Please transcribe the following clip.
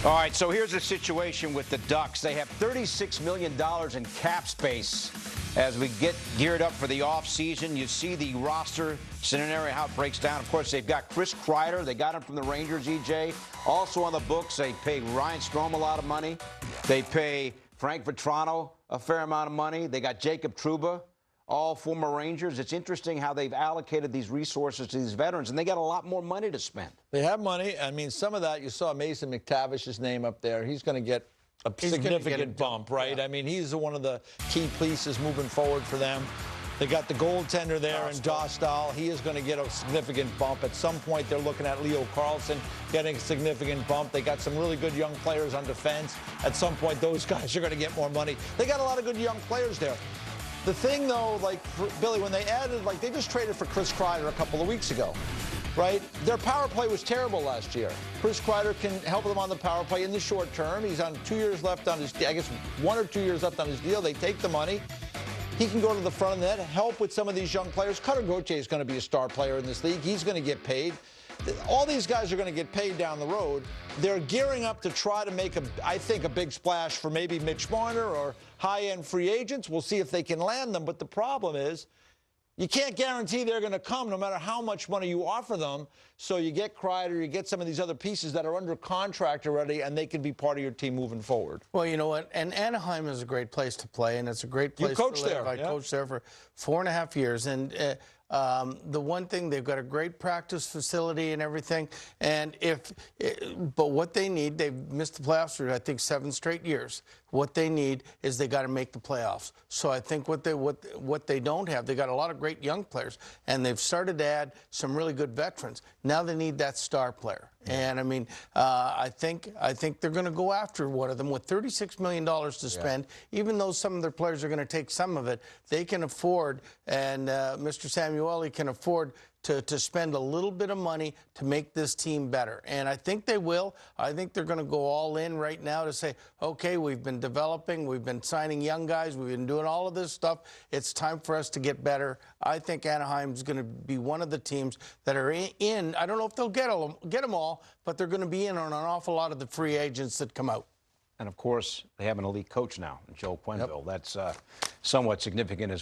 All right, so here's the situation with the Ducks. They have $36 million in cap space as we get geared up for the offseason. You see the roster scenario, how it breaks down. Of course, they've got Chris Kreider. They got him from the Rangers, EJ. Also on the books, they pay Ryan Strome a lot of money. They pay Frank Vetrano a fair amount of money. They got Jacob Trouba, all former Rangers. It's interesting how they've allocated these resources to these veterans, and they got a lot more money to spend. They have money. I mean, some of that, you saw Mason McTavish's name up there. He's going to get a significant bump, right? Yeah. I mean, he's one of the key pieces moving forward for them. They got the goaltender there in Dostal. He is going to get a significant bump. At some point, they're looking at Leo Carlsson getting a significant bump. They got some really good young players on defense. At some point, those guys are going to get more money. They got a lot of good young players there. The thing, though, like, Billy, when they added, like, they just traded for Chris Kreider a couple of weeks ago, right? Their power play was terrible last year. Chris Kreider can help them on the power play in the short term. He's on 2 years left on his, I guess 1 or 2 years left on his deal. They take the money. He can go to the front of the net, help with some of these young players. Cutter Gauthier is going to be a star player in this league. He's going to get paid. All these guys are going to get paid down the road. They're gearing up to try to make, I think, a big splash for maybe Mitch Marner or high-end free agents. We'll see if they can land them. But the problem is you can't guarantee they're going to come no matter how much money you offer them. So you get Kreider, you get some of these other pieces that are under contract already, and they can be part of your team moving forward. Well, you know what? And Anaheim is a great place to play, and it's a great place to live. There. I coached there for 4.5 years. And the one thing, they've got a great practice facility and everything. And but what they need, they've missed the playoffs for, I think, 7 straight years. What they need is they got to make the playoffs. So I think what they don't have, they got a lot of great young players, and they've started to add some really good veterans. Now they need that star player. And I mean, I think they're going to go after one of them with $36 million to spend. Even though some of their players are going to take some of it, they can afford, and Mr. Samueli can afford to spend a little bit of money to make this team better. And I think they will. I think they're going to go all in right now to say, okay, we've been developing, we've been signing young guys, we've been doing all of this stuff. It's time for us to get better. I think Anaheim's going to be one of the teams that are in. I don't know if they'll get them all, but they're going to be in on an awful lot of the free agents that come out. And, of course, they have an elite coach now, Joe Quenneville. That's somewhat significant as